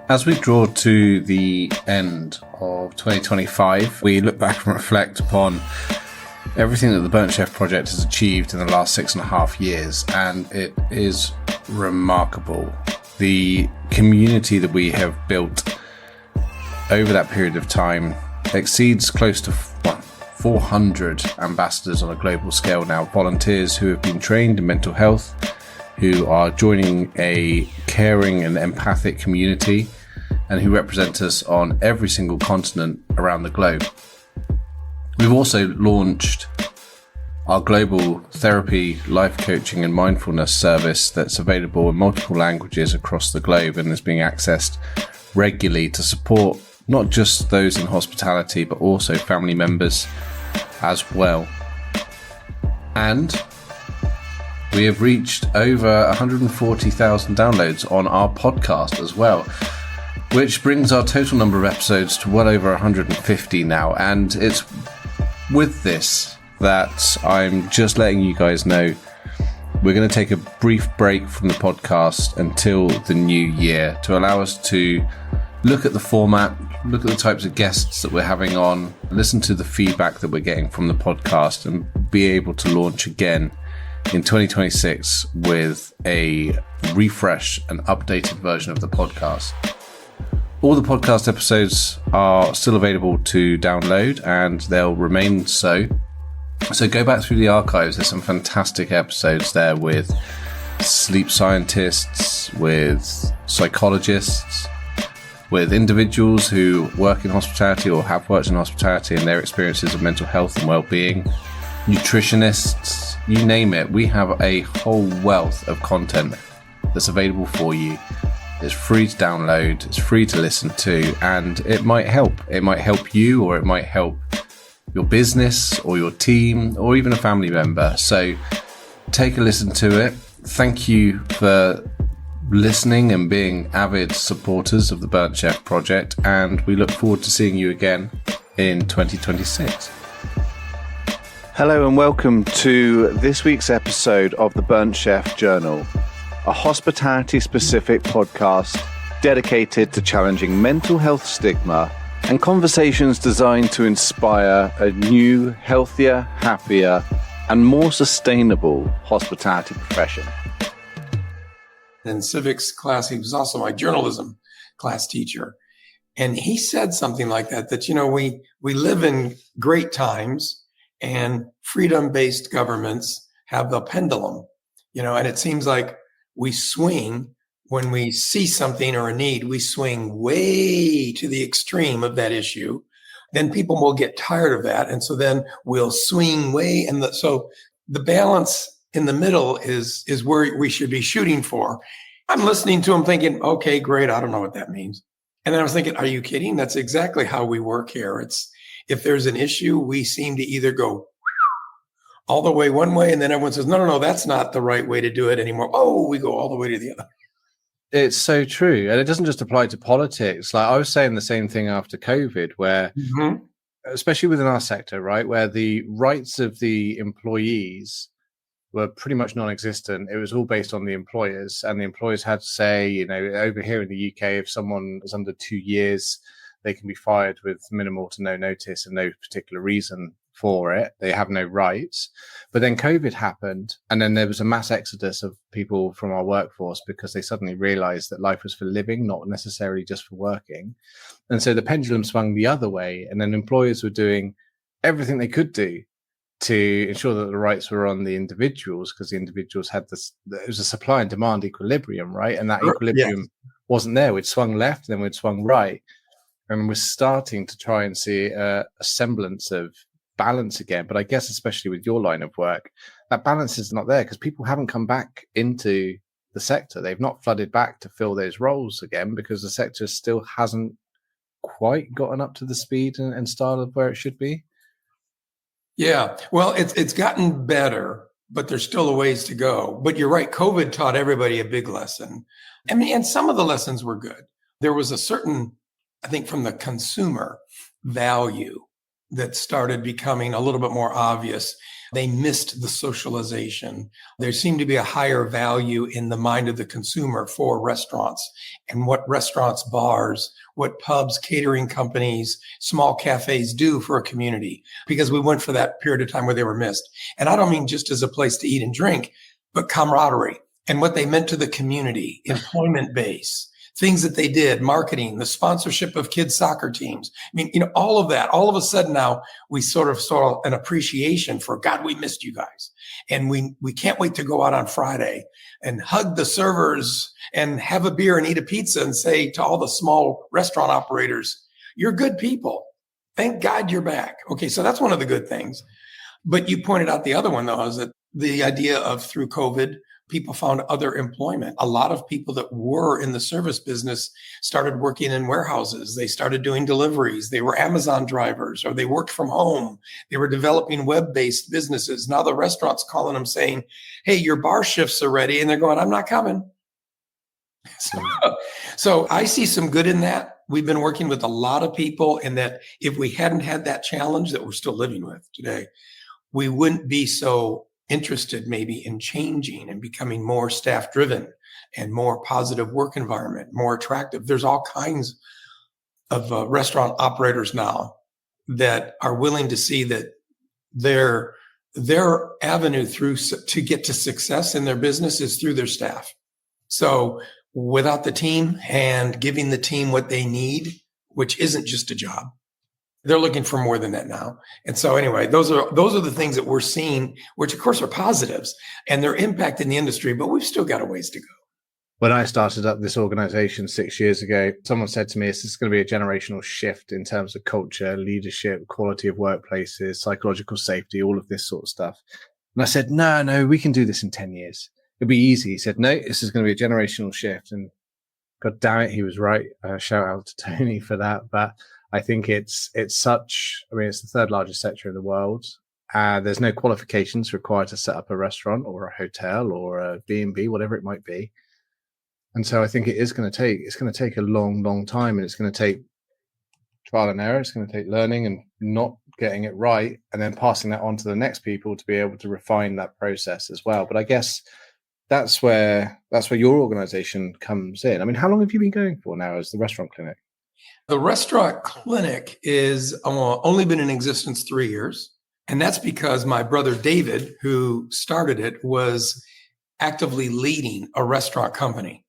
As we draw to the end of 2025, we look back and reflect upon everything that the Burnt Chef project has achieved in the last 6.5 years, and it is remarkable. The community that we have built over that period of time exceeds close to 400 ambassadors on a global scale now, volunteers who have been trained in mental health, who are joining a caring and empathic community, and who represent us on every single continent around the globe. We've also launched our global therapy, life coaching and mindfulness service that's available in multiple languages across the globe and is being accessed regularly to support not just those in hospitality, but also family members as well. And we have reached over 140,000 downloads on our podcast as well, which brings our total number of episodes to well over 150 now. And it's with this that I'm just letting you guys know we're going to take a brief break from the podcast until the new year to allow us to look at the format, look at the types of guests that we're having on, listen to the feedback that we're getting from the podcast, and be able to launch again in 2026 with a refresh and updated version of the podcast. All the podcast episodes are still available to download, and they'll remain so. So go back through the archives. There's some fantastic episodes there with sleep scientists, with psychologists, with individuals who work in hospitality or have worked in hospitality and their experiences of mental health and well-being, nutritionists, you name it. We have a whole wealth of content that's available for you. It's free to download, it's free to listen to, and it might help. It might help you, or it might help your business or your team or even a family member. So take a listen to it. Thank you for listening and being avid supporters of the Burnt Chef project, and we look forward to seeing you again in 2026. Hello and welcome to this week's episode of the Burnt Chef Journal, a hospitality-specific podcast dedicated to challenging mental health stigma and conversations designed to inspire a new, healthier, happier, and more sustainable hospitality profession. In civics class, he was also my journalism class teacher. And he said something like that, you know, we live in great times and freedom-based governments have the pendulum, you know, and it seems like we swing when we see something or a need, we swing way to the extreme of that issue. Then people will get tired of that. And so then we'll swing way. And so the balance in the middle is where we should be shooting for. I'm listening to him thinking, okay, great. I don't know what that means. And then I was thinking, are you kidding? That's exactly how we work here. It's if there's an issue, we seem to either go all the way one way, and then everyone says, no, that's not the right way to do it anymore. Oh, we go all the way to the other. It's so true. And it doesn't just apply to politics. Like I was saying the same thing after COVID, where, especially within our sector, right, where the rights of the employees were pretty much non-existent. It was all based on the employers, and the employers had to say, you know, over here in the UK, if someone is under 2 years, they can be fired with minimal to no notice and no particular reason for it. They have no rights. But then COVID happened, and then there was a mass exodus of people from our workforce because they suddenly realized that life was for living, not necessarily just for working. And so the pendulum swung the other way, and then employers were doing everything they could do to ensure that the rights were on the individuals, because the individuals had this, it was a supply and demand equilibrium, right? And that equilibrium wasn't there. We'd swung left, then we'd swung right. And we're starting to try and see a semblance of balance again. But I guess especially with your line of work, that balance is not there because people haven't come back into the sector. They've not flooded back to fill those roles again because the sector still hasn't quite gotten up to the speed and style of where it should be. Yeah, well, it's gotten better, but there's still a ways to go. But you're right, COVID taught everybody a big lesson. I mean, and some of the lessons were good. There was a certain, I think, from the consumer value that started becoming a little bit more obvious. They missed the socialization. There seemed to be a higher value in the mind of the consumer for restaurants and what restaurants, bars, what pubs, catering companies, small cafes do for a community, because we went for that period of time where they were missed. And I don't mean just as a place to eat and drink, but camaraderie and what they meant to the community, employment base, things that they did, marketing, the sponsorship of kids' soccer teams. I mean, all of that, all of a sudden now we sort of saw an appreciation for, God, we missed you guys. And we can't wait to go out on Friday and hug the servers and have a beer and eat a pizza and say to all the small restaurant operators, you're good people. Thank God you're back. Okay. So that's one of the good things. But you pointed out the other one though, is that the idea of through COVID, people found other employment. A lot of people that were in the service business started working in warehouses. They started doing deliveries. They were Amazon drivers, or they worked from home. They were developing web-based businesses. Now the restaurant's calling them saying, hey, your bar shifts are ready. And they're going, I'm not coming. So I see some good in that. We've been working with a lot of people, and that if we hadn't had that challenge that we're still living with today, we wouldn't be so interested maybe in changing and becoming more staff driven and more positive work environment, more attractive. There's all kinds of restaurant operators now that are willing to see that their avenue to get to success in their business is through their staff. So without the team and giving the team what they need, which isn't just a job, they're looking for more than that now. And so anyway, those are the things that we're seeing, which of course are positives, and they're impacting the industry, but we've still got a ways to go. When I started up this organization 6 years ago, someone said to me, this is going to be a generational shift in terms of culture, leadership, quality of workplaces, psychological safety, all of this sort of stuff. And I said, no, we can do this in 10 years. It'll be easy. He said, no, this is going to be a generational shift. And God damn it, he was right. Shout out to Tony for that. But I think it's the third largest sector in the world. There's no qualifications required to set up a restaurant or a hotel or a B&B, whatever it might be. And so I think it's going to take a long, long time, and it's going to take trial and error. It's going to take learning and not getting it right, and then passing that on to the next people to be able to refine that process as well. But I guess that's where your organization comes in. I mean, how long have you been going for now as the restaurant clinic? The restaurant clinic is only been in existence 3 years. And that's because my brother David, who started it, was actively leading a restaurant company.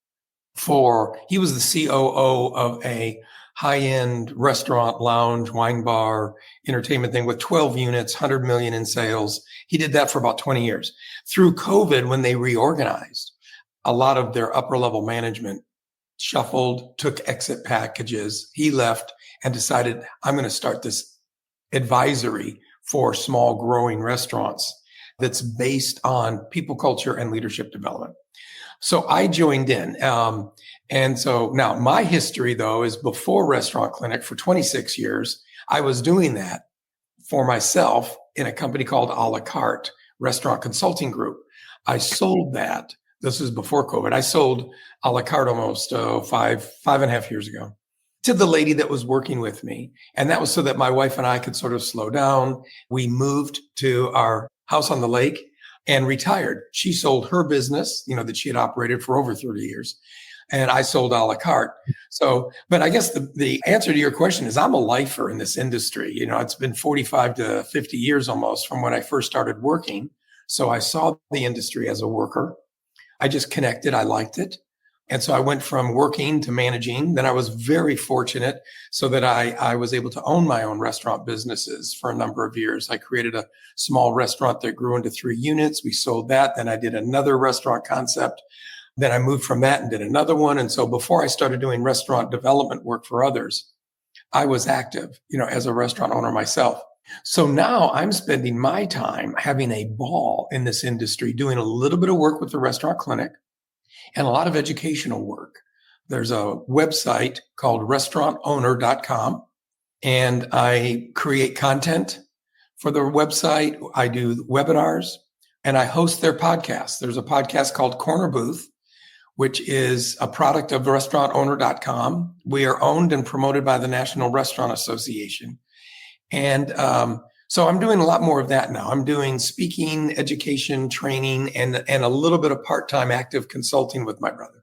He was the COO of a high-end restaurant, lounge, wine bar, entertainment thing with 12 units, 100 million in sales. He did that for about 20 years. Through COVID, when they reorganized, a lot of their upper level management shuffled, took exit packages. He left and decided, I'm going to start this advisory for small growing restaurants that's based on people culture and leadership development. So I joined in. And so now my history though is before Restaurant Clinic for 26 years, I was doing that for myself in a company called A La Carte Restaurant Consulting Group. I sold that. This was before COVID. I sold A La Carte almost 5.5 years ago to the lady that was working with me. And that was so that my wife and I could sort of slow down. We moved to our house on the lake and retired. She sold her business, that she had operated for over 30 years. And I sold A La Carte. So, but I guess the answer to your question is I'm a lifer in this industry. It's been 45 to 50 years almost from when I first started working. So I saw the industry as a worker. I just connected. I liked it. And so I went from working to managing. Then I was very fortunate so that I was able to own my own restaurant businesses for a number of years. I created a small restaurant that grew into 3 units. We sold that. Then I did another restaurant concept. Then I moved from that and did another one. And so before I started doing restaurant development work for others, I was active, as a restaurant owner myself. So now I'm spending my time having a ball in this industry, doing a little bit of work with the restaurant clinic and a lot of educational work. There's a website called restaurantowner.com, and I create content for the website. I do webinars and I host their podcasts. There's a podcast called Corner Booth, which is a product of restaurantowner.com. We are owned and promoted by the National Restaurant Association. And So I'm doing a lot more of that now. I'm doing speaking, education, training, and a little bit of part-time active consulting with my brother.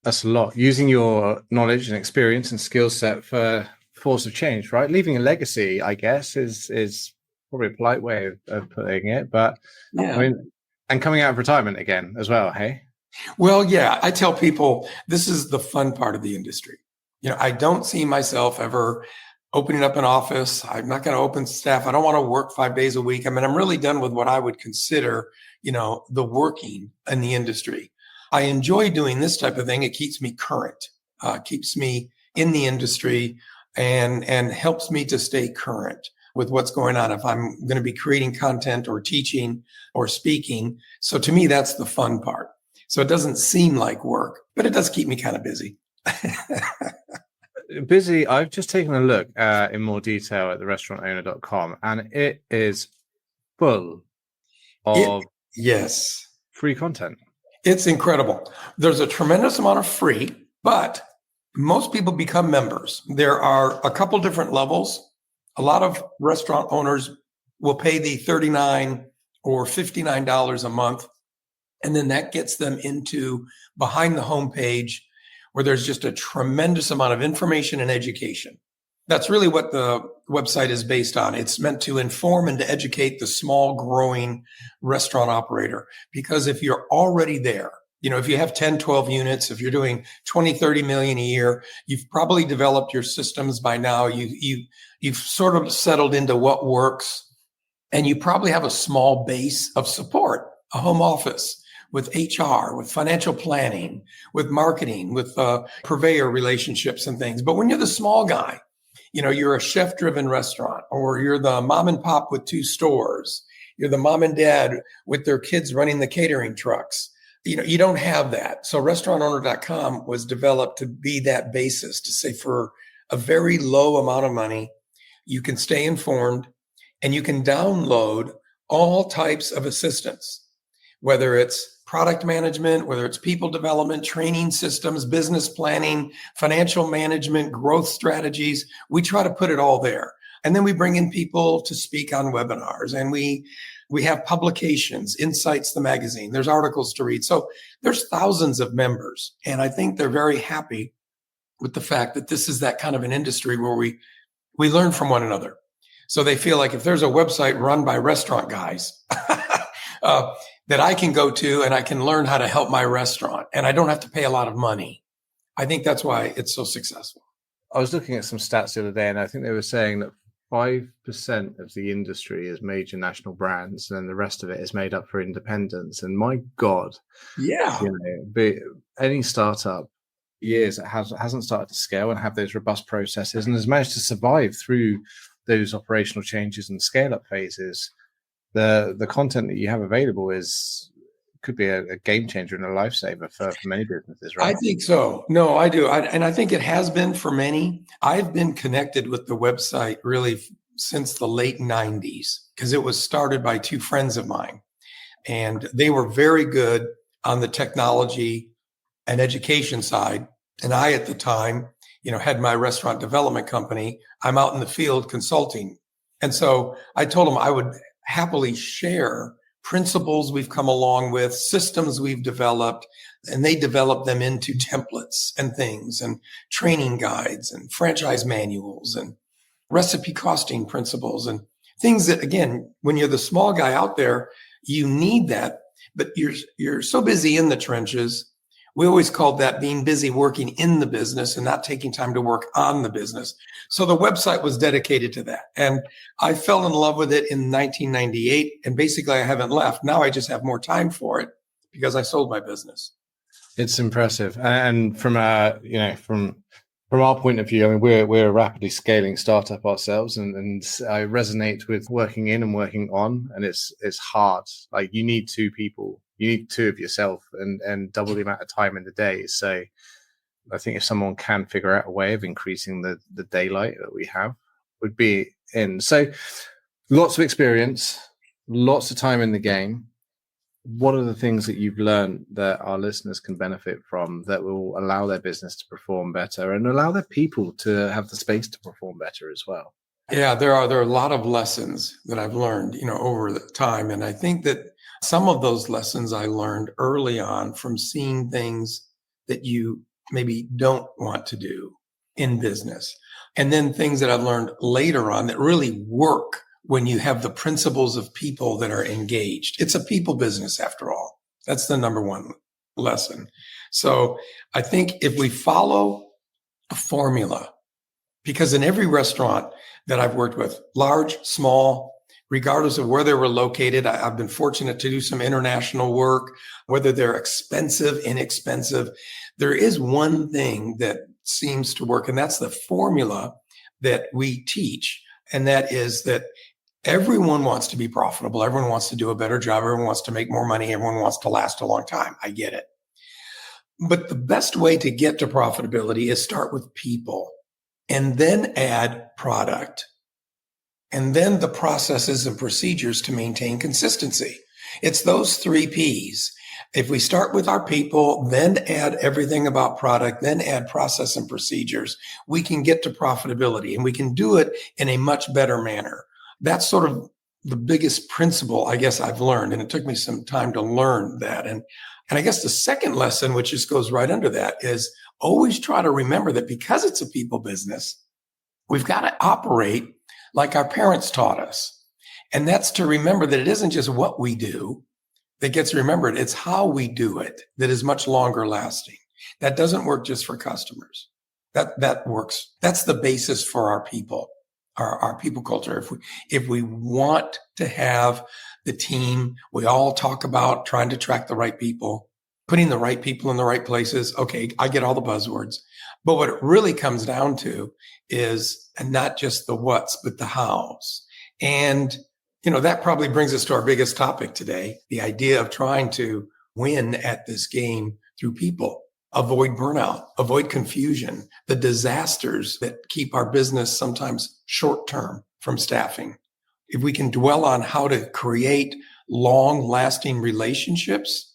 That's a lot. Using your knowledge and experience and skill set for force of change, right? Leaving a legacy, I guess, is probably a polite way of putting it. But Yeah. I mean, and coming out of retirement again as well, hey? Well, yeah, I tell people this is the fun part of the industry. I don't see myself ever opening up an office. I'm not going to open staff. I don't want to work 5 days a week. I mean, I'm really done with what I would consider, the working in the industry. I enjoy doing this type of thing. It keeps me current, keeps me in the industry and helps me to stay current with what's going on if I'm going to be creating content or teaching or speaking. So to me, that's the fun part. So it doesn't seem like work, but it does keep me kind of busy. Busy. I've just taken a look in more detail at the restaurantowner.com, and it is full of yes, free content. It's incredible. There's a tremendous amount of free, but most people become members. There are a couple different levels. A lot of restaurant owners will pay the $39 or $59 a month. And then that gets them into behind the homepage where there's just a tremendous amount of information and education. That's really what the website is based on. It's meant to inform and to educate the small growing restaurant operator. Because if you're already there, if you have 10, 12 units, if you're doing 20, 30 million a year, you've probably developed your systems by now. You've sort of settled into what works, and you probably have a small base of support, a home office with HR, with financial planning, with marketing, with purveyor relationships and things. But when you're the small guy, you're a chef-driven restaurant, or you're the mom and pop with 2 stores. You're the mom and dad with their kids running the catering trucks. You don't have that. So restaurantowner.com was developed to be that basis, to say for a very low amount of money, you can stay informed and you can download all types of assistance, whether it's product management, whether it's people development, training systems, business planning, financial management, growth strategies. We try to put it all there. And then we bring in people to speak on webinars, and we have publications, Insights, the magazine. There's articles to read. So there's thousands of members. And I think they're very happy with the fact that this is that kind of an industry where we learn from one another. So they feel like if there's a website run by restaurant guys, that I can go to and I can learn how to help my restaurant, and I don't have to pay a lot of money. I think that's why it's so successful. I was looking at some stats the other day, and I think they were saying that 5% of the industry is major national brands, and the rest of it is made up for independents. And my God, yeah, any startup years that hasn't started to scale and have those robust processes and has managed to survive through those operational changes and scale-up phases, the content that you have available could be a game changer and a lifesaver for many businesses, right? I think so. No, I do. And I think it has been for many. I've been connected with the website really since the late 90s, because it was started by 2 friends of mine, and they were very good on the technology and education side. And I, at the time, had my restaurant development company. I'm out in the field consulting. And so I told them I would happily share principles we've come along with, systems we've developed, and they develop them into templates and things and training guides and franchise manuals and recipe costing principles and things that, again, when you're the small guy out there, you need that, but you're so busy in the trenches. We always called that being busy working in the business and not taking time to work on the business. So the website was dedicated to that. And I fell in love with it in 1998. And basically, I haven't left. Now I just have more time for it because I sold my business. It's impressive. And from our point of view, I mean, we're a rapidly scaling startup ourselves, and I resonate with working in and working on, and it's hard. Like, you need 2 people. You need 2 of yourself and double the amount of time in the day. So I think if someone can figure out a way of increasing the daylight that we have, would be in. So lots of experience, lots of time in the game. What are the things that you've learned that our listeners can benefit from that will allow their business to perform better and allow their people to have the space to perform better as well? Yeah, there are a lot of lessons that I've learned, over the time. And I think that some of those lessons I learned early on from seeing things that you maybe don't want to do in business. And then things that I've learned later on that really work when you have the principles of people that are engaged. It's a people business after all. That's the number one lesson. So I think if we follow a formula, because in every restaurant that I've worked with, large, small, regardless of where they were located, I've been fortunate to do some international work, whether they're expensive, inexpensive. There is one thing that seems to work, and that's the formula that we teach. And that is that everyone wants to be profitable. Everyone wants to do a better job. Everyone wants to make more money. Everyone wants to last a long time. I get it. But the best way to get to profitability is start with people and then add product and then the processes and procedures to maintain consistency. It's those 3 Ps. If we start with our people, then add everything about product, then add process and procedures, we can get to profitability and we can do it in a much better manner. That's sort of the biggest principle, I guess, I've learned. And it took me some time to learn that. And I guess the second lesson, which just goes right under that, is always try to remember that because it's a people business, we've got to operate like our parents taught us. And that's to remember that it isn't just what we do that gets remembered. It's how we do it that is much longer lasting. That doesn't work just for customers. That works. That's the basis for our people, our people culture. If we want to have the team, we all talk about trying to attract the right people, putting the right people in the right places. Okay, I get all the buzzwords. But what it really comes down to is not just the what's, but the hows. And, that probably brings us to our biggest topic today, the idea of trying to win at this game through people, avoid burnout, avoid confusion, the disasters that keep our business sometimes short-term from staffing. If we can dwell on how to create long-lasting relationships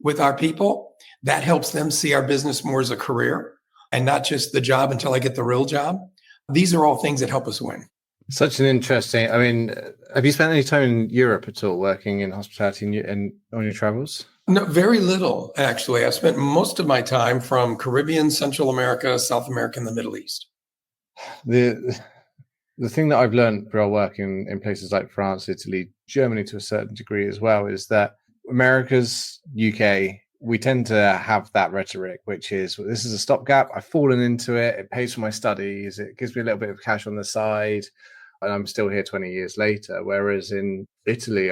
with our people, that helps them see our business more as a career and not just the job until I get the real job. These are all things that help us win. Such an interesting, have you spent any time in Europe at all working in hospitality and on your travels? No, very little, actually. I spent most of my time from Caribbean, Central America, South America, and the Middle East. The thing that I've learned through our work in places like France, Italy, Germany to a certain degree as well, is that America's UK, we tend to have that rhetoric, which is, well, this is a stopgap. I've fallen into it. It pays for my studies. It gives me a little bit of cash on the side. And I'm still here 20 years later. Whereas in Italy,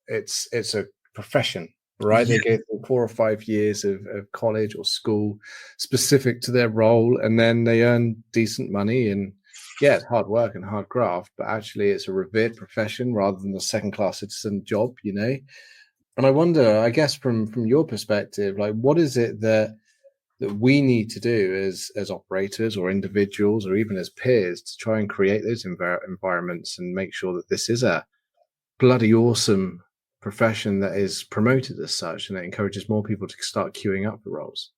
it's a profession, right? Yeah. They go through 4 or 5 years of college or school specific to their role, and then they earn decent money. And yeah, it's hard work and hard graft, but actually it's a revered profession rather than a second-class citizen job, And I wonder, I guess from your perspective, like, what is it that we need to do as operators or individuals or even as peers to try and create those environments and make sure that this is a bloody awesome profession that is promoted as such and it encourages more people to start queuing up for roles?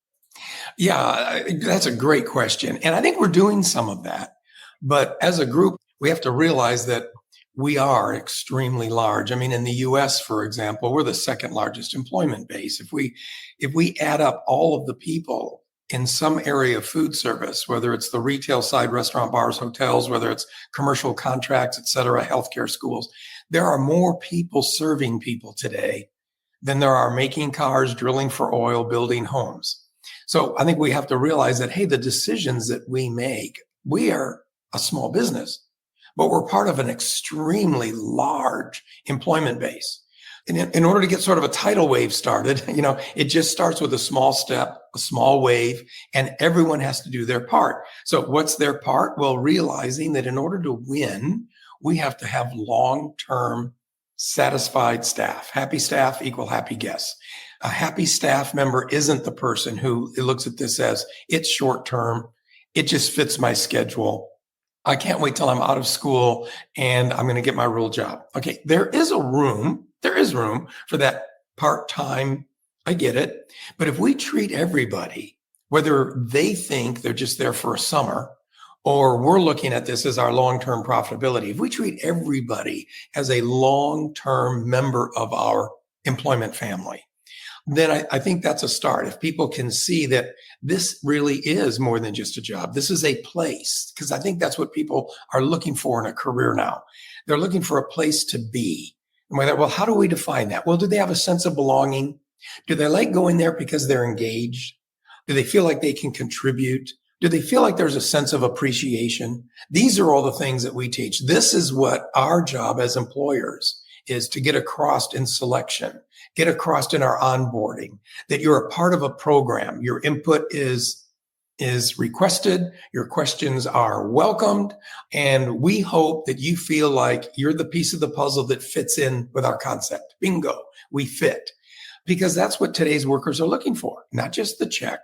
Yeah, that's a great question. And I think we're doing some of that. But as a group, we have to realize that we are extremely large. In the US, for example, we're the second largest employment base. If we add up all of the people in some area of food service, whether it's the retail side, restaurant, bars, hotels, whether it's commercial contracts, et cetera, healthcare, schools, there are more people serving people today than there are making cars, drilling for oil, building homes. So I think we have to realize that, hey, the decisions that we make, we are a small business, but we're part of an extremely large employment base. And in order to get sort of a tidal wave started, it just starts with a small step, a small wave, and everyone has to do their part. So what's their part? Well, realizing that in order to win, we have to have long-term satisfied staff. Happy staff equal happy guests. A happy staff member isn't the person who looks at this as it's short-term. It just fits my schedule. I can't wait till I'm out of school and I'm going to get my real job. Okay, there is room for that part-time. I get it. But if we treat everybody, whether they think they're just there for a summer or we're looking at this as our long-term profitability. If we treat everybody as a long-term member of our employment family, then I think that's a start. If people can see that this really is more than just a job, this is a place, because I think that's what people are looking for in a career now. They're looking for a place to be. And well, how do we define that? Well, do they have a sense of belonging? Do they like going there because they're engaged? Do they feel like they can contribute? Do they feel like there's a sense of appreciation? These are all the things that we teach. This is what our job as employers is to get across in selection, get across in our onboarding, that you're a part of a program. Your input is requested. Your questions are welcomed. And we hope that you feel like you're the piece of the puzzle that fits in with our concept. Bingo, we fit. Because that's what today's workers are looking for, not just the check,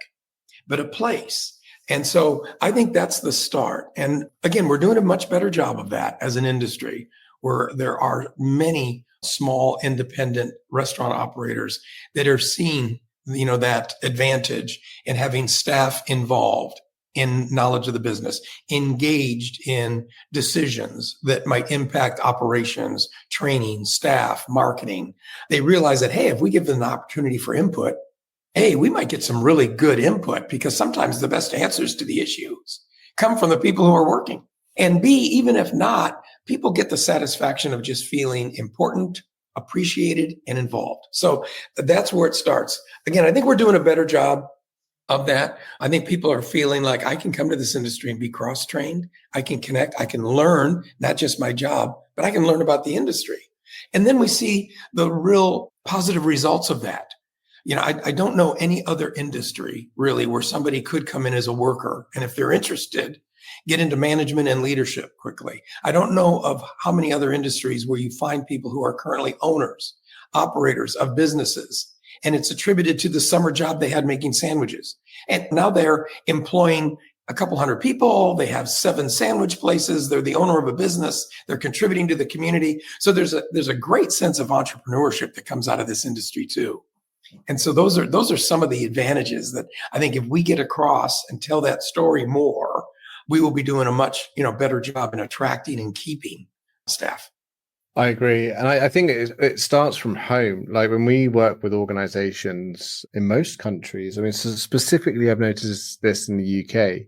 but a place. And so I think that's the start. And again, we're doing a much better job of that as an industry, where there are many small independent restaurant operators that are seeing, that advantage in having staff involved in knowledge of the business, engaged in decisions that might impact operations, training, staff, marketing. They realize that, hey, if we give them the opportunity for input, hey, we might get some really good input, because sometimes the best answers to the issues come from the people who are working. And B, even if not, people get the satisfaction of just feeling important, appreciated, and involved. So that's where it starts. Again, I think we're doing a better job of that. I think people are feeling like I can come to this industry and be cross-trained. I can connect. I can learn, not just my job, but I can learn about the industry. And then we see the real positive results of that. I don't know any other industry really where somebody could come in as a worker, and if they're interested, get into management and leadership quickly. I don't know of how many other industries where you find people who are currently owners, operators of businesses, and it's attributed to the summer job they had making sandwiches. And now they're employing a couple hundred people. They have 7 sandwich places. They're the owner of a business. They're contributing to the community. So there's a great sense of entrepreneurship that comes out of this industry too. And so those are some of the advantages that I think if we get across and tell that story more, we will be doing a much, better job in attracting and keeping staff. I agree. And I think it starts from home. Like when we work with organizations in most countries, I mean, specifically, I've noticed this in the UK,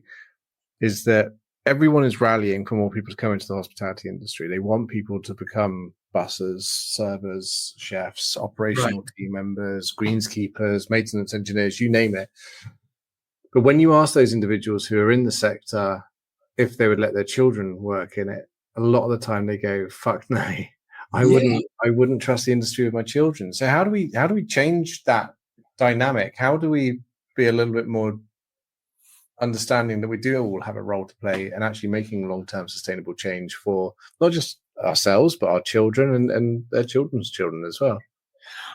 is that everyone is rallying for more people to come into the hospitality industry. They want people to become bussers, servers, chefs, operational team members, greenskeepers, maintenance engineers, you name it. But when you ask those individuals who are in the sector if they would let their children work in it, a lot of the time they go, fuck no, I wouldn't trust the industry with my children. So how do we change that dynamic? How do we be a little bit more understanding that we do all have a role to play and actually making long-term sustainable change for not just ourselves, but our children and their children's children as well?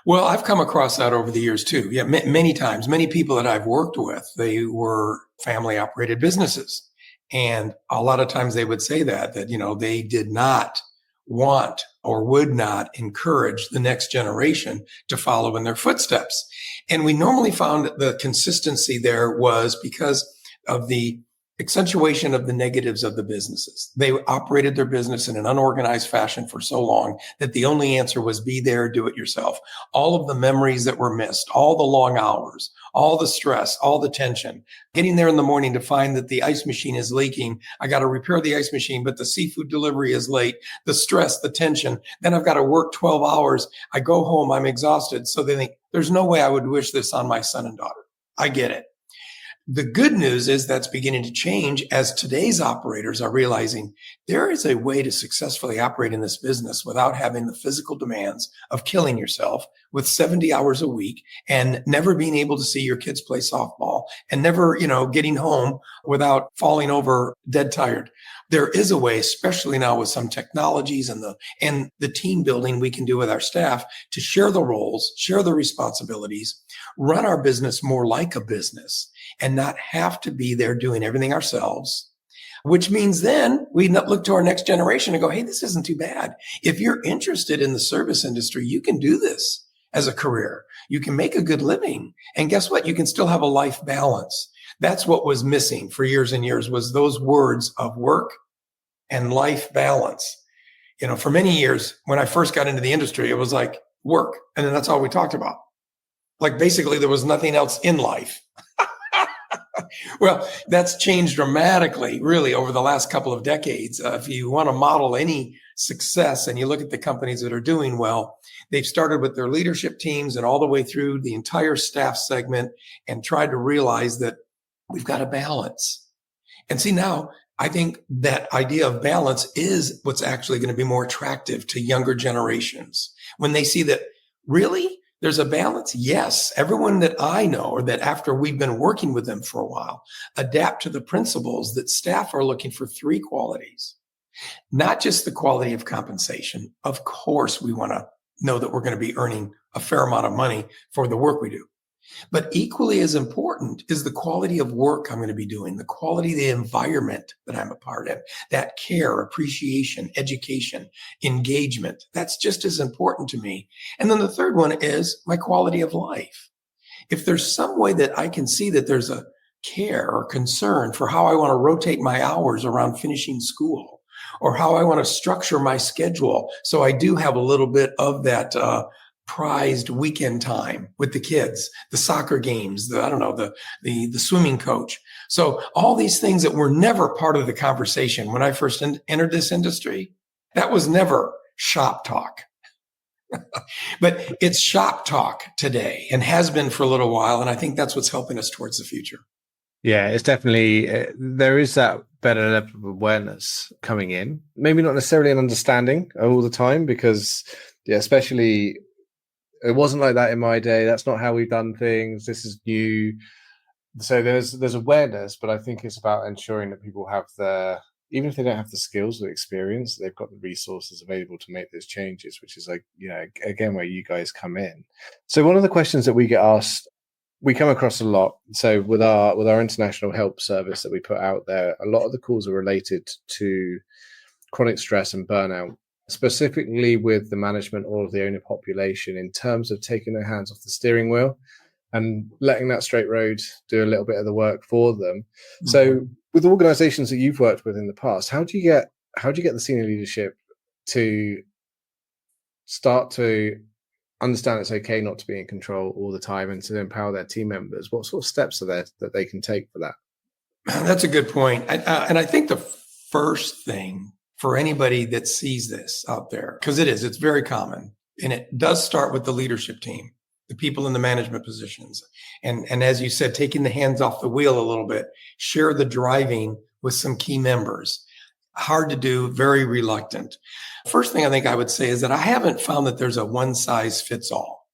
Well, I've come across that over the years too. Yeah, many times, many people that I've worked with, they were family operated businesses. And a lot of times they would say that they did not want or would not encourage the next generation to follow in their footsteps. And we normally found the consistency there was because of the accentuation of the negatives of the businesses. They operated their business in an unorganized fashion for so long that the only answer was be there, do it yourself. All of the memories that were missed, all the long hours, all the stress, all the tension, getting there in the morning to find that the ice machine is leaking. I got to repair the ice machine, but the seafood delivery is late. The stress, the tension. Then I've got to work 12 hours. I go home. I'm exhausted. So they think there's no way I would wish this on my son and daughter. I get it. The good news is that's beginning to change as today's operators are realizing there is a way to successfully operate in this business without having the physical demands of killing yourself with 70 hours a week and never being able to see your kids play softball and never, getting home without falling over dead tired. There is a way, especially now with some technologies and the team building we can do with our staff to share the roles, share the responsibilities, run our business more like a business and not have to be there doing everything ourselves, which means then we look to our next generation and go, hey, this isn't too bad. If you're interested in the service industry, you can do this as a career. You can make a good living. And guess what? You can still have a life balance. That's what was missing for years and years, was those words of work and life balance. For many years, when I first got into the industry, it was like work. And then that's all we talked about. Like basically there was nothing else in life. Well, that's changed dramatically, really, over the last couple of decades. If you want to model any success and you look at the companies that are doing well, they've started with their leadership teams and all the way through the entire staff segment and tried to realize that we've got a balance. And see, now I think that idea of balance is what's actually going to be more attractive to younger generations. When they see that, really, there's a balance. Yes. Everyone that I know, or that after we've been working with them for a while, adapt to the principles that staff are looking for 3 qualities, not just the quality of compensation. Of course, we want to know that we're going to be earning a fair amount of money for the work we do. But equally as important is the quality of work I'm going to be doing, the quality of the environment that I'm a part of, that care, appreciation, education, engagement. That's just as important to me. And then the third one is my quality of life. If there's some way that I can see that there's a care or concern for how I want to rotate my hours around finishing school, or how I want to structure my schedule, so I do have a little bit of that prized weekend time with the kids, the soccer games, the swimming coach. So all these things that were never part of the conversation when I first entered this industry, that was never shop talk. But it's shop talk today and has been for a little while. And I think that's what's helping us towards the future. Yeah, it's definitely, there is that better level of awareness coming in. Maybe not necessarily an understanding all the time, because especially it wasn't like that in my day. That's not how we've done things. This is new. So there's awareness, but I think it's about ensuring that people have even if they don't have the skills or experience, they've got the resources available to make those changes, which is again, where you guys come in. So one of the questions that we get asked, we come across a lot. So with our international help service that we put out there, a lot of the calls are related to chronic stress and burnout, specifically with the management or the owner population, in terms of taking their hands off the steering wheel and letting that straight road do a little bit of the work for them. Mm-hmm. So with organizations that you've worked with in the past, how do you get the senior leadership to start to understand it's okay not to be in control all the time and to empower their team members? What sort of steps are there that they can take for that? That's a good point. And I think the first thing for anybody that sees this out there, because it's very common, and it does start with the leadership team, the people in the management positions. And as you said, taking the hands off the wheel a little bit, share the driving with some key members. Hard to do, very reluctant. First thing I think I would say is that I haven't found that there's a one size fits all.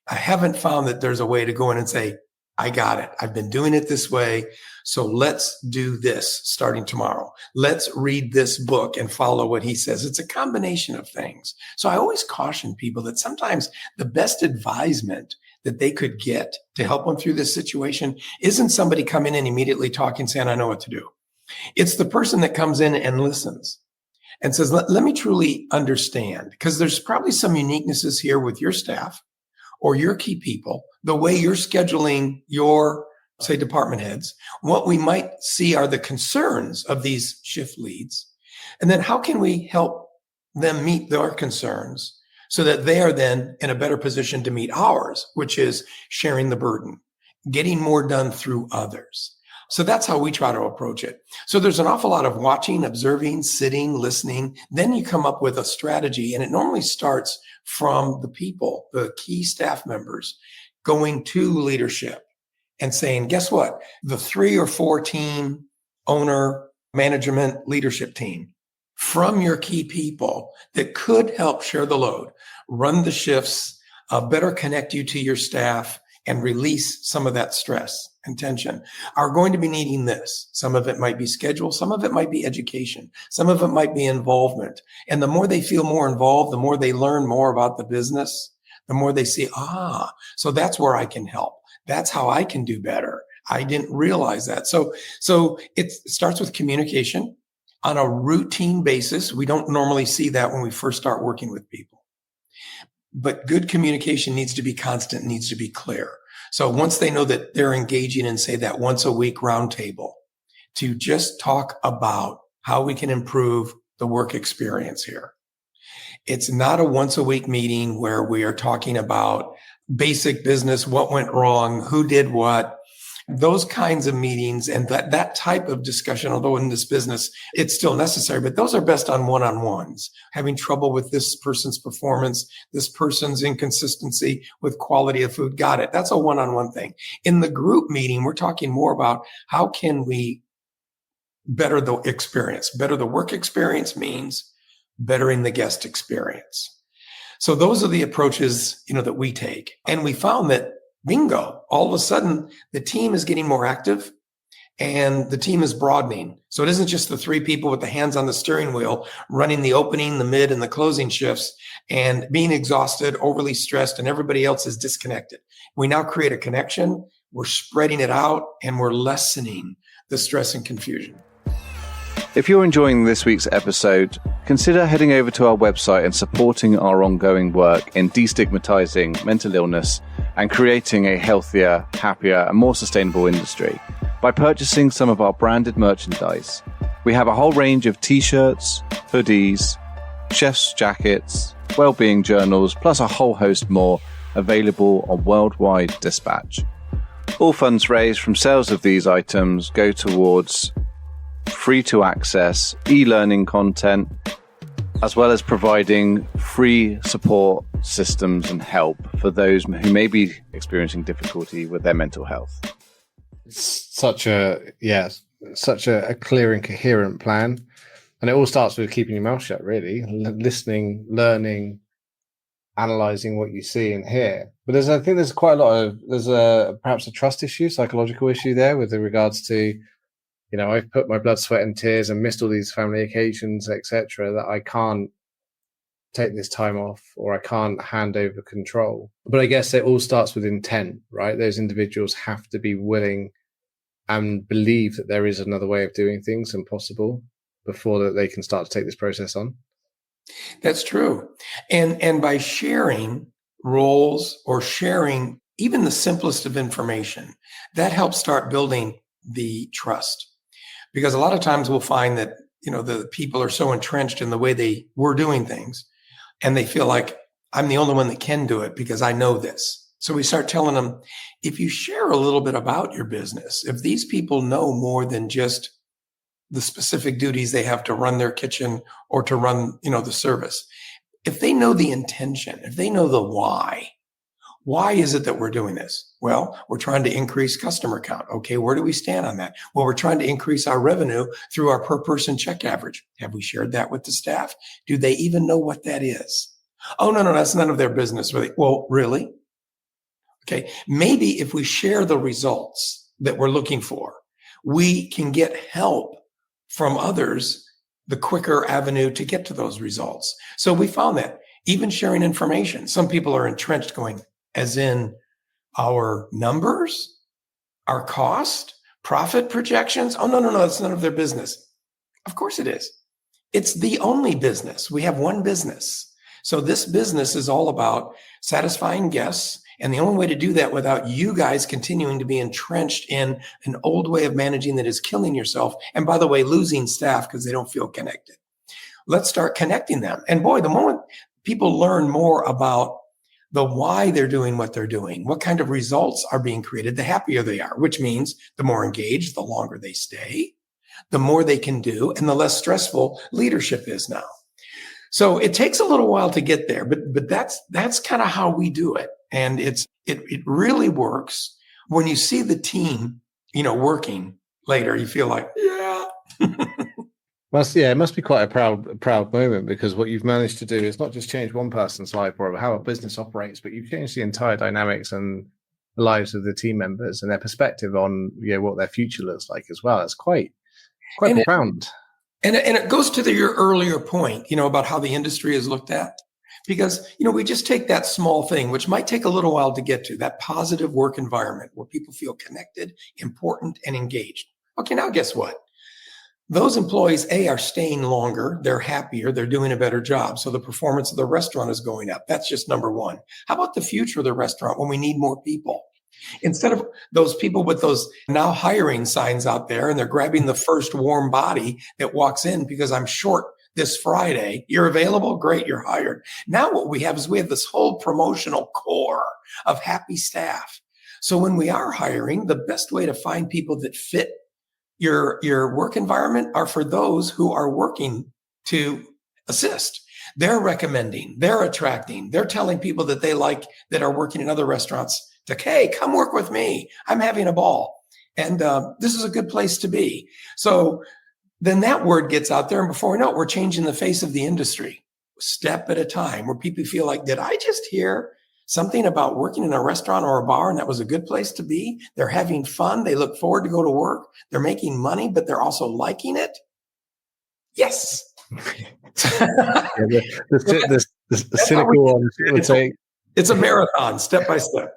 I haven't found that there's a way to go in and say, I got it. I've been doing it this way. So let's do this starting tomorrow. Let's read this book and follow what he says. It's a combination of things. So I always caution people that sometimes the best advisement that they could get to help them through this situation isn't somebody coming in immediately talking, saying, I know what to do. It's the person that comes in and listens and says, let me truly understand, because there's probably some uniquenesses here with your staff or your key people, the way you're scheduling your, say, department heads. What we might see are the concerns of these shift leads. And then how can we help them meet their concerns so that they are then in a better position to meet ours, which is sharing the burden, getting more done through others. So that's how we try to approach it. So there's an awful lot of watching, observing, sitting, listening. Then you come up with a strategy, and it normally starts from the people, the key staff members, going to leadership and saying, guess what? The 3 or 4 team owner management leadership team from your key people that could help share the load, run the shifts, better connect you to your staff, and release some of that stress and tension, are going to be needing this. Some of it might be schedule. Some of it might be education. Some of it might be involvement. And the more they feel more involved, the more they learn more about the business, the more they see, so that's where I can help. That's how I can do better. I didn't realize that. So it starts with communication on a routine basis. We don't normally see that when we first start working with people. But good communication needs to be constant, needs to be clear. So once they know that they're engaging in, say, that once a week roundtable to just talk about how we can improve the work experience here. It's not a once a week meeting where we are talking about basic business, what went wrong, who did what, those kinds of meetings and that type of discussion, although in this business, it's still necessary, but those are best on one-on-ones. Having trouble with this person's performance, this person's inconsistency with quality of food. Got it. That's a one-on-one thing. In the group meeting, we're talking more about how can we better the experience. Better the work experience means bettering the guest experience. So those are the approaches, that we take. And we found that bingo, all of a sudden the team is getting more active and the team is broadening. So it isn't just the 3 people with the hands on the steering wheel running the opening, the mid, and the closing shifts and being exhausted, overly stressed, and everybody else is disconnected. We now create a connection. We're spreading it out and we're lessening the stress and confusion. If you're enjoying this week's episode, consider heading over to our website and supporting our ongoing work in destigmatizing mental illness and creating a healthier, happier, and more sustainable industry by purchasing some of our branded merchandise. We have a whole range of t-shirts, hoodies, chef's jackets, well-being journals, plus a whole host more available on worldwide dispatch. All funds raised from sales of these items go towards free to access e-learning content, as well as providing free support systems and help for those who may be experiencing difficulty with their mental health. It's such a clear and coherent plan. And it all starts with keeping your mouth shut, really, listening, learning, analyzing what you see and hear. But I think there's quite a lot of, perhaps a trust issue, psychological issue there with regards to, I've put my blood, sweat and tears and missed all these family occasions, etc., that I can't take this time off or I can't hand over control. But I guess it all starts with intent, right? Those individuals have to be willing and believe that there is another way of doing things and possible before that they can start to take this process on. That's true. And by sharing roles or sharing even the simplest of information, that helps start building the trust. Because a lot of times we'll find that, the people are so entrenched in the way they were doing things and they feel like I'm the only one that can do it because I know this. So we start telling them, if you share a little bit about your business, if these people know more than just the specific duties they have to run their kitchen or to run, the service, if they know the intention, if they know the why is it that we're doing this? Well, we're trying to increase customer count. Okay, where do we stand on that? Well, we're trying to increase our revenue through our per person check average. Have we shared that with the staff? Do they even know what that is? Oh, no, that's none of their business, really. Well, really? Okay, maybe if we share the results that we're looking for, we can get help from others, the quicker avenue to get to those results. So we found that even sharing information, some people are entrenched going, as in our numbers, our cost, profit projections. Oh, no, that's none of their business. Of course it is. It's the only business. We have one business. So this business is all about satisfying guests. And the only way to do that without you guys continuing to be entrenched in an old way of managing that is killing yourself. And by the way, losing staff because they don't feel connected. Let's start connecting them. And boy, the moment people learn more about the why they're doing what they're doing, what kind of results are being created, the happier they are, which means the more engaged, the longer they stay, the more they can do, and the less stressful leadership is now. So it takes a little while to get there, but that's kind of how we do it. And it really works. When you see the team, working later, you feel like, yeah. It must be quite a proud moment, because what you've managed to do is not just change one person's life or how a business operates, but you've changed the entire dynamics and the lives of the team members and their perspective on what their future looks like as well. It's quite profound. And it goes to your earlier point, about how the industry is looked at. Because, we just take that small thing, which might take a little while to get to, that positive work environment where people feel connected, important, and engaged. Okay, now guess what? Those employees, are staying longer, they're happier, they're doing a better job. So the performance of the restaurant is going up. That's just number one. How about the future of the restaurant when we need more people? Instead of those people with those now hiring signs out there and they're grabbing the first warm body that walks in because I'm short this Friday. You're available? Great, you're hired. Now what we have is we have this whole promotional core of happy staff. So when we are hiring, the best way to find people that fit your work environment are for those who are working to assist. They're recommending, they're attracting, they're telling people that they like that are working in other restaurants to, hey, come work with me. I'm having a ball. And this is a good place to be. So then that word gets out there. And before we know it, we're changing the face of the industry step at a time, where people feel like, did I just hear something about working in a restaurant or a bar? And that was a good place to be. They're having fun. They look forward to go to work. They're making money, but they're also liking it. Yes. The cynical one would say it's a marathon, step by step.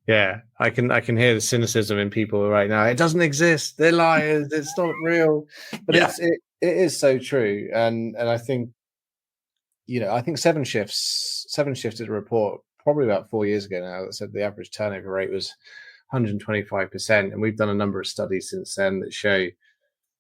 Yeah, I can hear the cynicism in people right now. It doesn't exist. They're liars. It's not real. But Yeah. it is so true. And I think, I think Seven Shifts did a report probably about 4 years ago now that said the average turnover rate was 125%. And we've done a number of studies since then that show,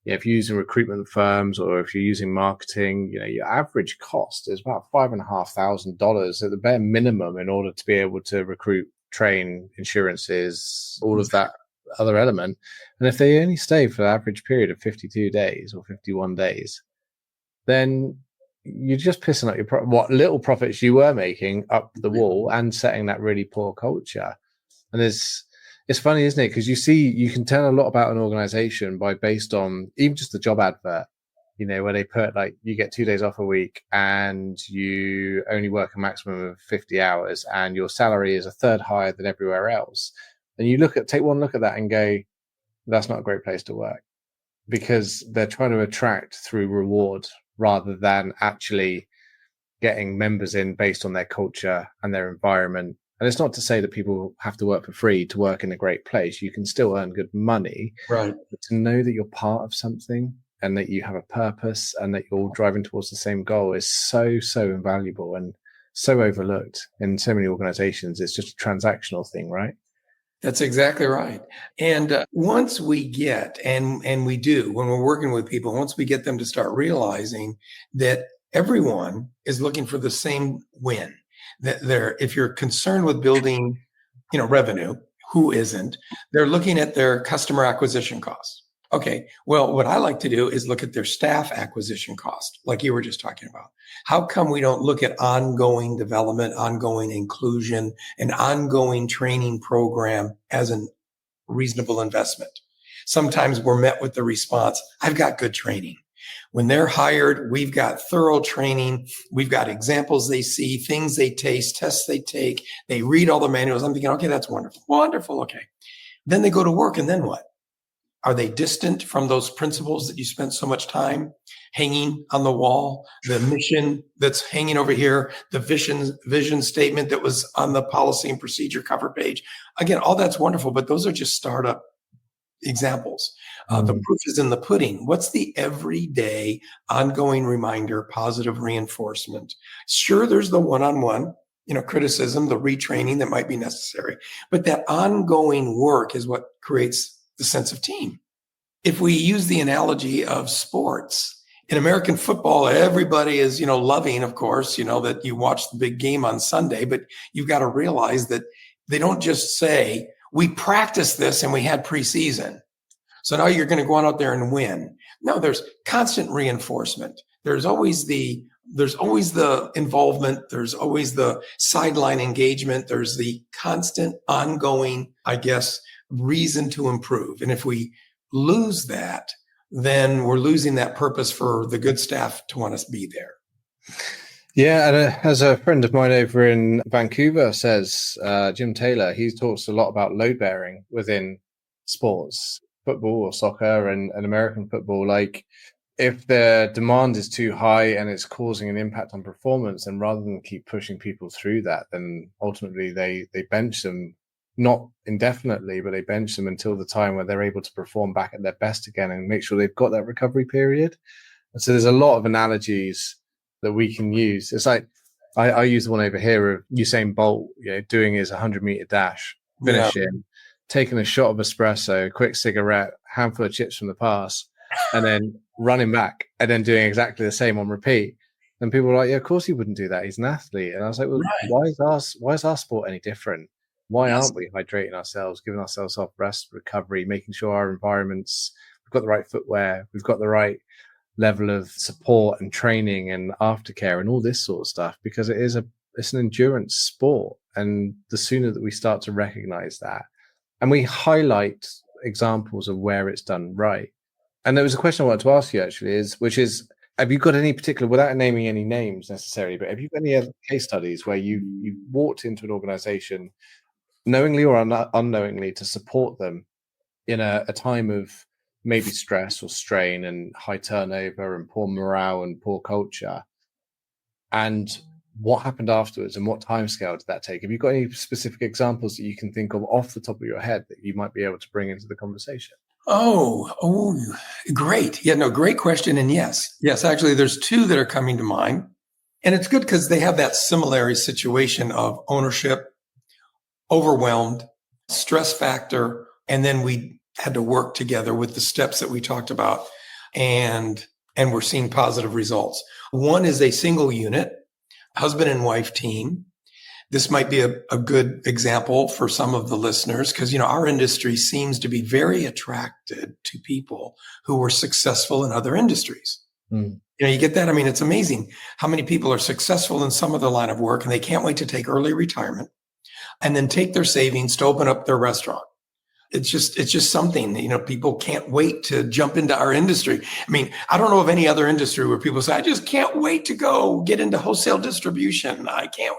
if you're using recruitment firms or if you're using marketing, your average cost is about $5,500 at the bare minimum in order to be able to recruit, train, insurances, all of that other element. And if they only stay for the average period of 52 days or 51 days, then you're just pissing up what little profits you were making up the wall and setting that really poor culture. And it's funny, isn't it? Because you can tell a lot about an organization based on even just the job advert, where they put like, you get 2 days off a week and you only work a maximum of 50 hours and your salary is a third higher than everywhere else. And you take one look at that and go, that's not a great place to work, because they're trying to attract through reward rather than actually getting members in based on their culture and their environment. And it's not to say that people have to work for free to work in a great place. You can still earn good money, right? But to know that you're part of something and that you have a purpose and that you're all driving towards the same goal is so, so invaluable and so overlooked in so many organizations. It's just a transactional thing, right? That's exactly right. And once we get, and we do, when we're working with people, once we get them to start realizing that everyone is looking for the same win, that if you're concerned with building, revenue, who isn't? They're looking at their customer acquisition costs. Okay, well, what I like to do is look at their staff acquisition cost, like you were just talking about. How come we don't look at ongoing development, ongoing inclusion, an ongoing training program as a reasonable investment? Sometimes we're met with the response, I've got good training. When they're hired, we've got thorough training. We've got examples they see, things they taste, tests they take. They read all the manuals. I'm thinking, okay, that's wonderful. Wonderful. Okay. Then they go to work, and then what? Are they distant from those principles that you spent so much time hanging on the wall? The mission that's hanging over here, the vision statement that was on the policy and procedure cover page. Again, all that's wonderful, but those are just startup examples. The proof is in the pudding. What's the everyday ongoing reminder, positive reinforcement? Sure, there's the one-on-one, criticism, the retraining that might be necessary, but that ongoing work is what creates the sense of team. If we use the analogy of sports, in American football, everybody is, loving, of course, that you watch the big game on Sunday, but you've got to realize that they don't just say, we practiced this and we had preseason, so now you're going to go on out there and win. No, there's constant reinforcement. There's always the involvement. There's always the sideline engagement. There's the constant ongoing, reason to improve. And if we lose that, then we're losing that purpose for the good staff to want us to be there. Yeah, and as a friend of mine over in Vancouver says, Jim Taylor, he talks a lot about load bearing within sports, football or soccer and American football. Like, if the demand is too high and it's causing an impact on performance, and rather than keep pushing people through that, then ultimately they bench them, not indefinitely, but they bench them until the time where they're able to perform back at their best again and make sure they've got that recovery period. And so there's a lot of analogies that we can use. It's like, I use the one over here of Usain Bolt, doing his 100-meter dash Yeah. finishing, taking a shot of espresso, a quick cigarette, handful of chips from the pass, and then running back and then doing exactly the same on repeat. And people were like, yeah, of course he wouldn't do that. He's an athlete. And I was like, well, Right. why is our sport any different? Why Yes. aren't we hydrating ourselves, giving ourselves off rest, recovery, making sure our environments, we've got the right footwear, we've got the right level of support and training and aftercare and all this sort of stuff, because it's an endurance sport. And the sooner that we start to recognize that and we highlight examples of where it's done right. And there was a question I wanted to ask you actually which is, have you got any particular, without naming any names necessarily, but have you got any other case studies where you walked into an organization knowingly or unknowingly to support them in a time of maybe stress or strain and high turnover and poor morale and poor culture? And what happened afterwards and what timescale did that take? Have you got any specific examples that you can think of off the top of your head that you might be able to bring into the conversation? Oh, great. Yeah, no, great question. And yes, actually, there's two that are coming to mind. And it's good because they have that similar situation of ownership, overwhelmed, stress factor, and then we had to work together with the steps that we talked about, and we're seeing positive results. One is a single unit, husband and wife team. This might be a good example for some of the listeners because, our industry seems to be very attracted to people who were successful in other industries. Mm. You get that? I mean, it's amazing how many people are successful in some other line of work and they can't wait to take early retirement and then take their savings to open up their restaurant. It's just something, people can't wait to jump into our industry. I mean, I don't know of any other industry where people say, I just can't wait to go get into wholesale distribution. I can't,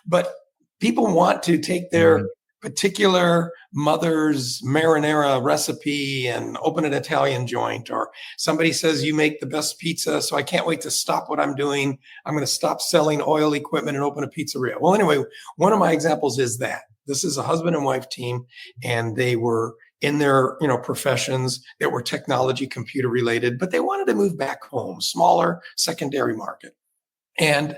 but people want to take their particular mother's marinara recipe and open an Italian joint, or somebody says you make the best pizza. So I can't wait to stop what I'm doing. I'm going to stop selling oil equipment and open a pizzeria. Well, anyway, one of my examples is that. This is a husband and wife team, and they were in their, professions that were technology, computer related, but they wanted to move back home, smaller secondary market, and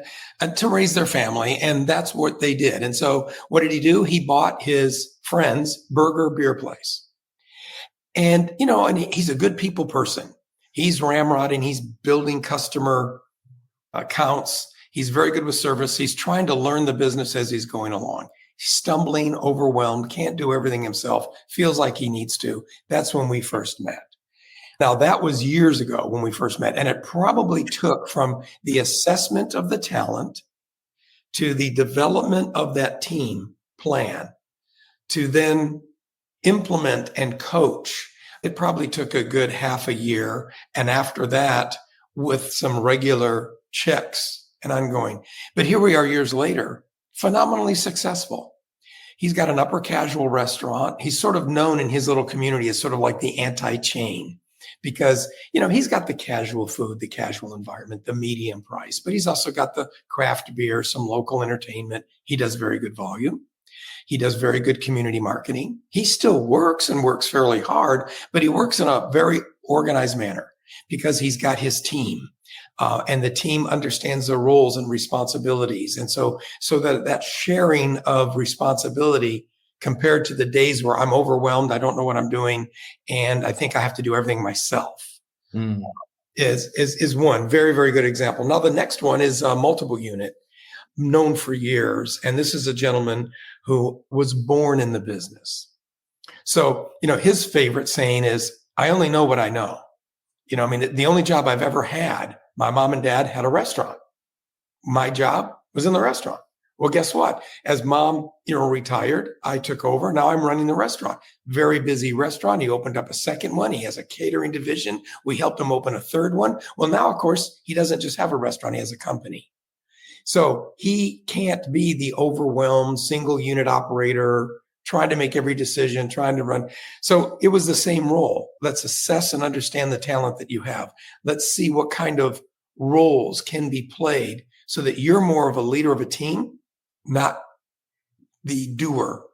to raise their family. And that's what they did. And so what did he do? He bought his friend's burger beer place. And, and he's a good people person. He's ramrodding. He's building customer accounts. He's very good with service. He's trying to learn the business as he's going along. Stumbling, overwhelmed, can't do everything himself, feels like he needs to. That's when we first met. Now, that was years ago when we first met, and it probably took from the assessment of the talent to the development of that team plan to then implement and coach. It probably took a good half a year. And after that, with some regular checks and ongoing. But here we are years later, phenomenally successful. He's got an upper casual restaurant. He's sort of known in his little community as sort of like the anti-chain because, he's got the casual food, the casual environment, the medium price, but he's also got the craft beer, some local entertainment. He does very good volume. He does very good community marketing. He still works and works fairly hard, but he works in a very organized manner because he's got his team. And the team understands their roles and responsibilities. And so that sharing of responsibility compared to the days where I'm overwhelmed, I don't know what I'm doing, and I think I have to do everything myself is one very, very good example. Now, the next one is a multiple unit, known for years. And this is a gentleman who was born in the business. So, his favorite saying is, I only know what I know. The only job I've ever had, my mom and dad had a restaurant. My job was in the restaurant. Well, guess what? As mom, retired, I took over. Now I'm running the restaurant. Very busy restaurant. He opened up a second one. He has a catering division. We helped him open a third one. Well, now, of course, he doesn't just have a restaurant. He has a company. So he can't be the overwhelmed single unit operator, trying to make every decision, trying to run. So it was the same role. Let's assess and understand the talent that you have. Let's see what kind of roles can be played so that you're more of a leader of a team, not the doer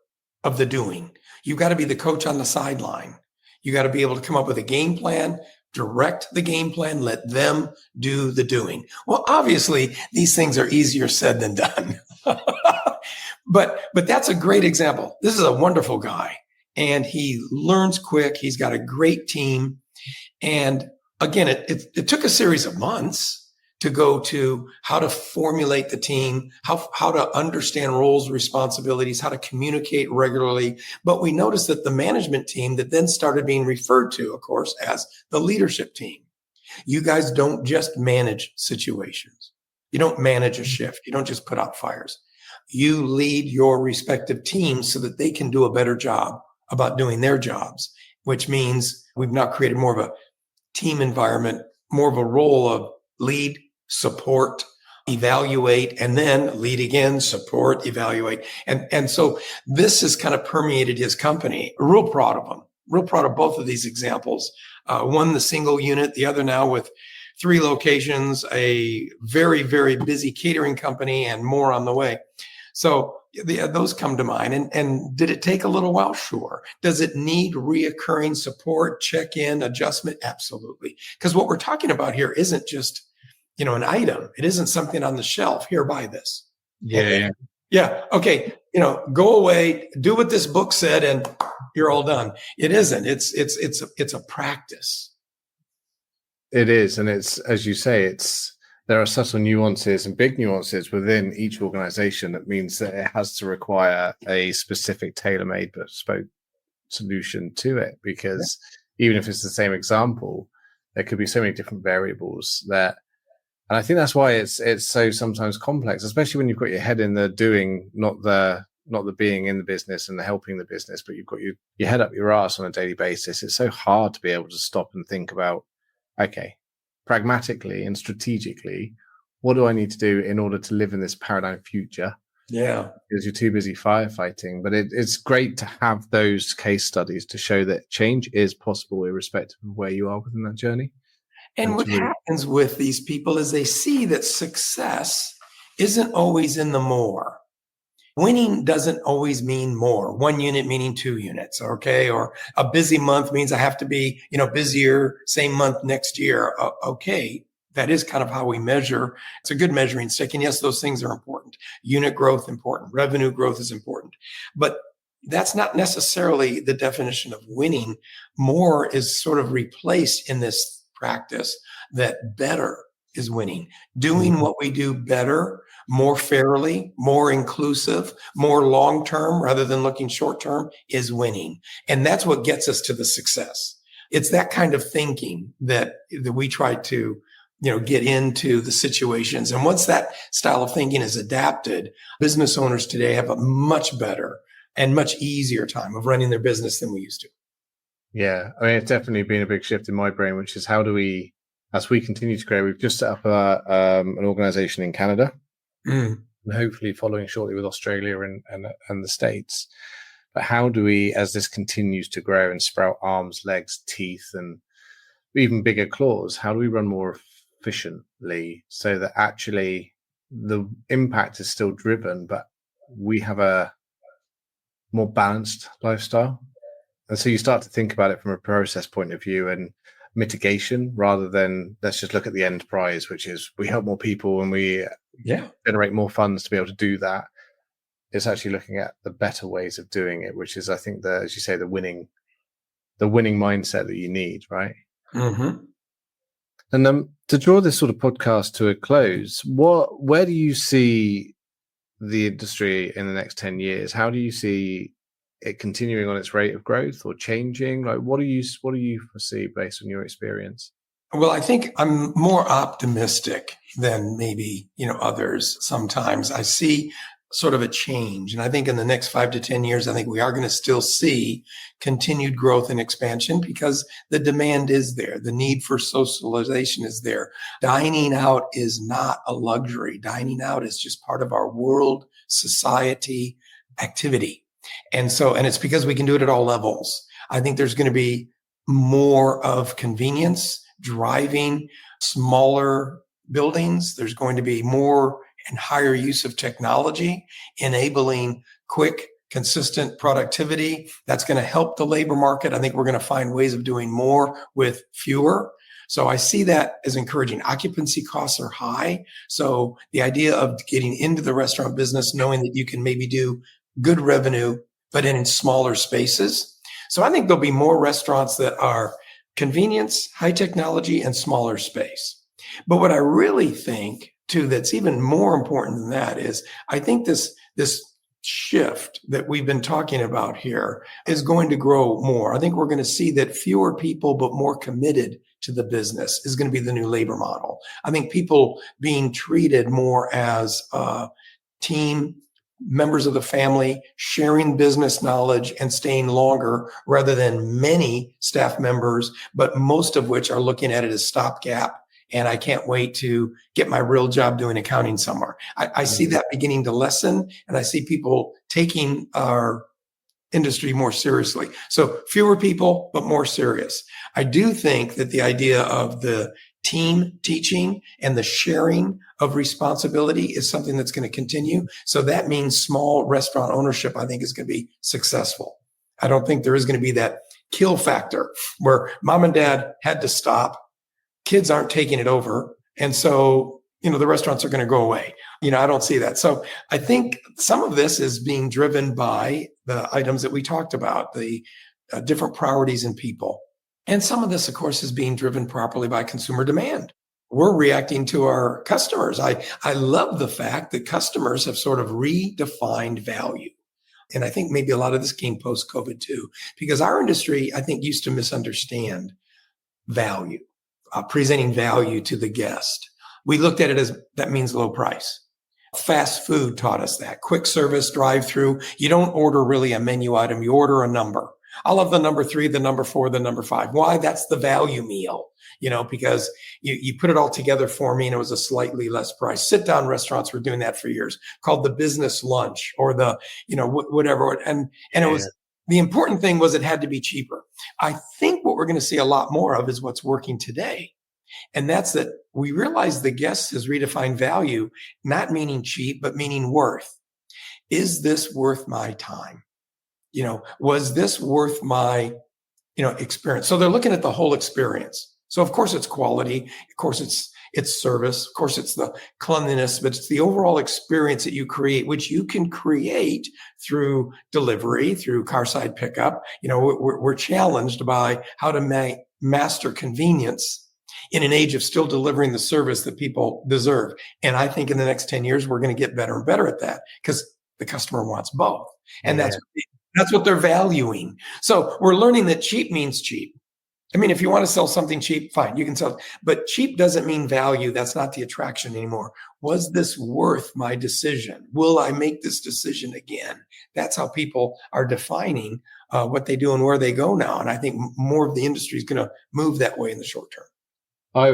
of the doing. You've got to be the coach on the sideline. You got to be able to come up with a game plan, direct the game plan, let them do the doing. Well, obviously, these things are easier said than done. But that's a great example. This is a wonderful guy, and he learns quick. He's got a great team. And again, it took a series of months to go to how to formulate the team, how to understand roles, responsibilities, how to communicate regularly. But we noticed that the management team that then started being referred to, of course, as the leadership team. You guys don't just manage situations. You don't manage a shift. You don't just put out fires. You lead your respective teams so that they can do a better job about doing their jobs, which means we've now created more of a team environment, more of a role of lead, support, evaluate, and then lead again, support, evaluate. And so this has kind of permeated his company. Real proud of him. Real proud of both of these examples. One, the single unit, the other now with 3 locations, a very, very busy catering company, and more on the way. So those come to mind. And did it take a little while? Sure. Does it need reoccurring support, check-in, adjustment? Absolutely. Because what we're talking about here isn't just, an item. It isn't something on the shelf. Here, buy this. Yeah. Okay. Go away, do what this book said, and you're all done. It isn't. It's a practice. It is. And it's, as you say, there are subtle nuances and big nuances within each organization that means that it has to require a specific tailor-made bespoke solution to it, because even if it's the same example, there could be so many different variables that, and I think that's why it's so sometimes complex, especially when you've got your head in the doing, not the being in the business and the helping the business, but you've got your head up your ass on a daily basis. It's so hard to be able to stop and think about, okay, pragmatically and strategically, what do I need to do in order to live in this paradigm future? Yeah. Because you're too busy firefighting. But it's great to have those case studies to show that change is possible irrespective of where you are within that journey. And what happens with these people is they see that success isn't always in the more. Winning doesn't always mean more. 1 unit meaning 2 units, okay? Or a busy month means I have to be, busier same month next year. Okay, that is kind of how we measure. It's a good measuring stick. And yes, those things are important. Unit growth, important. Revenue growth is important. But that's not necessarily the definition of winning. More is sort of replaced in this practice that better is winning. Doing what we do better, more fairly, more inclusive, more long-term rather than looking short-term is winning. And that's what gets us to the success. It's that kind of thinking that we try to, get into the situations. And once that style of thinking is adapted, business owners today have a much better and much easier time of running their business than we used to. Yeah, I mean, it's definitely been a big shift in my brain, which is how do we, as we continue to grow, we've just set up an organization in Canada, and hopefully following shortly with Australia and the States. But how do we, as this continues to grow and sprout arms, legs, teeth, and even bigger claws, how do we run more efficiently so that actually the impact is still driven, but we have a more balanced lifestyle? And so you start to think about it from a process point of view and mitigation rather than let's just look at the end prize, which is we help more people and we generate more funds to be able to do that. It's actually looking at the better ways of doing it, which is, I think, as you say, the winning mindset that you need, right? Mm-hmm. And to draw this sort of podcast to a close, where do you see the industry in the next 10 years? How do you see it continuing on its rate of growth or changing? Like, what do you foresee based on your experience? Well, I think I'm more optimistic than maybe, others. Sometimes I see sort of a change. And I think in the next 5 to 10 years, I think we are going to still see continued growth and expansion because the demand is there. The need for socialization is there. Dining out is not a luxury. Dining out is just part of our world society activity. And it's because we can do it at all levels. I think there's going to be more of convenience, driving smaller buildings. There's going to be more and higher use of technology, enabling quick, consistent productivity. That's going to help the labor market. I think we're going to find ways of doing more with fewer. So I see that as encouraging. Occupancy costs are high. So the idea of getting into the restaurant business, knowing that you can maybe do good revenue, but in smaller spaces. So I think there'll be more restaurants that are convenience, high technology, and smaller space. But what I really think too, that's even more important than that is I think this shift that we've been talking about here is going to grow more. I think we're going to see that fewer people, but more committed to the business is going to be the new labor model. I think people being treated more as a team, members of the family, sharing business knowledge and staying longer rather than many staff members, but most of which are looking at it as stopgap. And I can't wait to get my real job doing accounting somewhere. I see that beginning to lessen, and I see people taking our industry more seriously. So fewer people, but more serious. I do think that the idea of the team teaching and the sharing of responsibility is something that's going to continue. So that means small restaurant ownership, I think, is going to be successful. I don't think there is going to be that kill factor where mom and dad had to stop. Kids aren't taking it over. And so, the restaurants are going to go away. I don't see that. So I think some of this is being driven by the items that we talked about, the different priorities in people. And some of this, of course, is being driven properly by consumer demand. We're reacting to our customers. I love the fact that customers have sort of redefined value. And I think maybe a lot of this came post-COVID too, because our industry, I think, used to misunderstand value. Presenting value to the guest. We looked at it as that means low price. Fast food taught us that. Quick service, drive-through. You don't order really a menu item. You order a number. I love the number 3, the number 4, the number 5. Why? That's the value meal, because you put it all together for me and it was a slightly less price. Sit-down restaurants were doing that for years, called the business lunch or the, whatever. And it was, the important thing was it had to be cheaper. I think what we're going to see a lot more of is what's working today. And that's that we realize the guest has redefined value, not meaning cheap, but meaning worth. Is this worth my time? Was this worth my, experience? So they're looking at the whole experience. So of course it's quality. Of course it's service. Of course it's the cleanliness, but it's the overall experience that you create, which you can create through delivery, through carside pickup. We're challenged by how to master convenience in an age of still delivering the service that people deserve. And I think in the next 10 years, we're going to get better and better at that because the customer wants both. And that's what they're valuing. So we're learning that cheap means cheap. I mean, if you want to sell something cheap, fine, you can sell it. But cheap doesn't mean value. That's not the attraction anymore. Was this worth my decision? Will I make this decision again? That's how people are defining what they do and where they go now. And I think more of the industry is going to move that way in the short term. I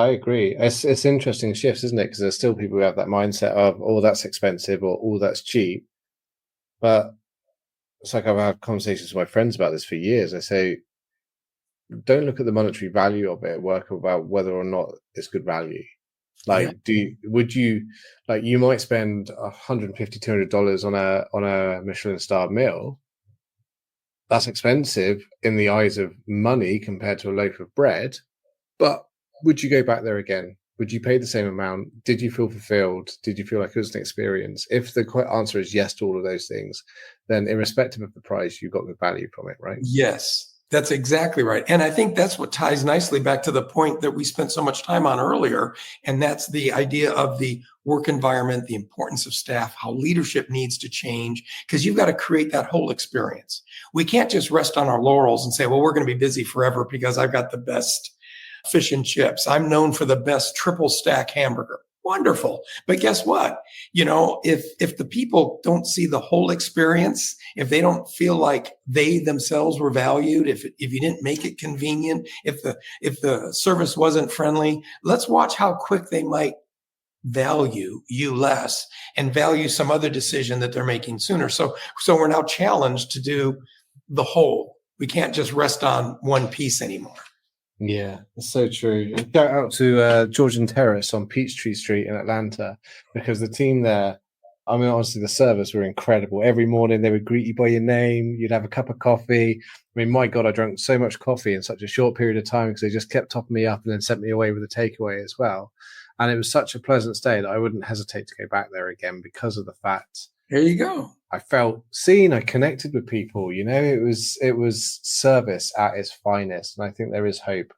agree. It's interesting shifts, isn't it? Because there's still people who have that mindset of, oh, that's expensive or oh, that's cheap. But it's like I've had conversations with my friends about this for years. I say, don't look at the monetary value of it, work about whether or not it's good value. You might spend $150, $200 on a Michelin star meal. That's expensive in the eyes of money compared to a loaf of bread. But would you go back there again? Would you pay the same amount? Did you feel fulfilled? Did you feel like it was an experience? If the answer is yes to all of those things, then irrespective of the price, you got the value from it, right? Yes. That's exactly right. And I think that's what ties nicely back to the point that we spent so much time on earlier. And that's the idea of the work environment, the importance of staff, how leadership needs to change, because you've got to create that whole experience. We can't just rest on our laurels and say, well, we're going to be busy forever because I've got the best fish and chips. I'm known for the best triple stack hamburger. Wonderful. But guess what? If the people don't see the whole experience, if they don't feel like they themselves were valued, if you didn't make it convenient, if the service wasn't friendly, let's watch how quick they might value you less and value some other decision that they're making sooner. So we're now challenged to do the whole. We can't just rest on one piece anymore. Yeah, it's so true. Shout out to Georgian Terrace on Peachtree Street in Atlanta, because the team there I mean, honestly, the service were incredible. Every morning they would greet you by your name. You'd have a cup of coffee. I mean, my God, I drank so much coffee in such a short period of time because they just kept topping me up and then sent me away with a takeaway as well. And it was such a pleasant stay that I wouldn't hesitate to go back there again because of the fact. There you go. I felt seen. I connected with people. It was service at its finest, and I think there is hope.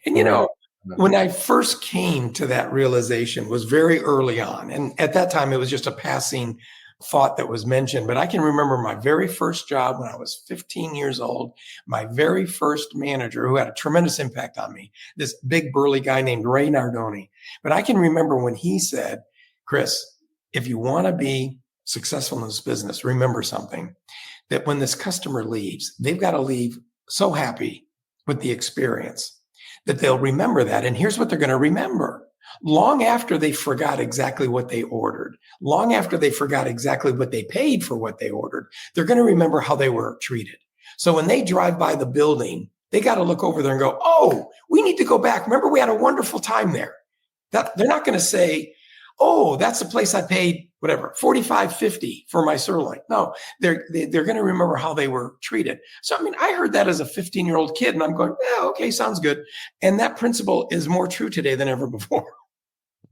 And when I first came to that realization was very early on. And at that time, it was just a passing thought that was mentioned. But I can remember my very first job when I was 15 years old, my very first manager who had a tremendous impact on me, this big burly guy named Ray Nardoni. But I can remember when he said, Chris, if you want to be successful in this business, remember something, that when this customer leaves, they've got to leave so happy with the experience that they'll remember that. And here's what they're going to remember. Long after they forgot exactly what they ordered, long after they forgot exactly what they paid for what they ordered, they're going to remember how they were treated. So when they drive by the building, they got to look over there and go, oh, we need to go back. Remember, we had a wonderful time there. That they're not going to say, oh, that's the place I paid whatever, $45.50 for my sirloin. No, they're going to remember how they were treated. So, I mean, I heard that as a 15-year-old kid and I'm going, yeah, okay, sounds good. And that principle is more true today than ever before.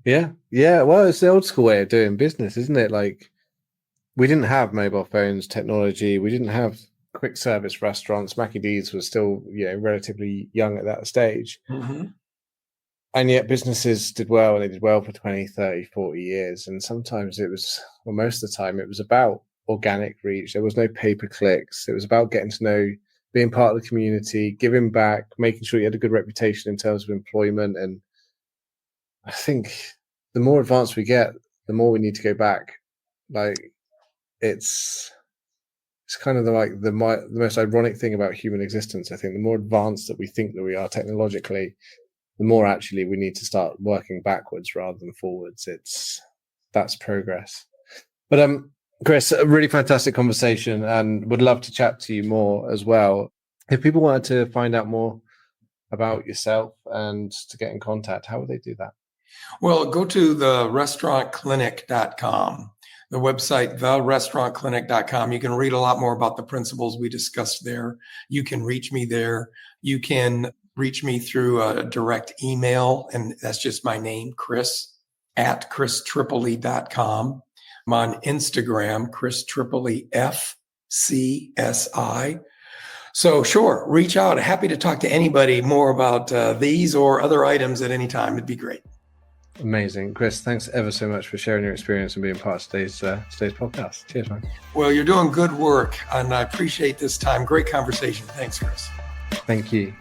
Yeah. Yeah. Well, it's the old school way of doing business, isn't it? Like, we didn't have mobile phones, technology. We didn't have quick service restaurants. Mackie D's was still, relatively young at that stage. Mm-hmm. And yet businesses did well, and they did well for 20, 30, 40 years. And sometimes most of the time, it was about organic reach. There was no pay-per-clicks. It was about getting to know, being part of the community, giving back, making sure you had a good reputation in terms of employment. And I think the more advanced we get, the more we need to go back. Like, it's kind of the most ironic thing about human existence. I think the more advanced that we think that we are technologically, the more actually we need to start working backwards rather than forwards. That's progress. But Chris, a really fantastic conversation, and would love to chat to you more as well. If people wanted to find out more about yourself and to get in contact, how would they do that? Well, go to therestaurantclinic.com, the website, therestaurantclinic.com. You can read a lot more about the principles we discussed there. You can reach me there. You can reach me through a direct email, and that's just my name, Chris, at christripoli.com. I'm on Instagram, Chris Tripoli FCSI. So sure, reach out. Happy to talk to anybody more about these or other items at any time. It'd be great. Amazing. Chris, thanks ever so much for sharing your experience and being part of today's podcast. Cheers, man. Well, you're doing good work, and I appreciate this time. Great conversation. Thanks, Chris. Thank you.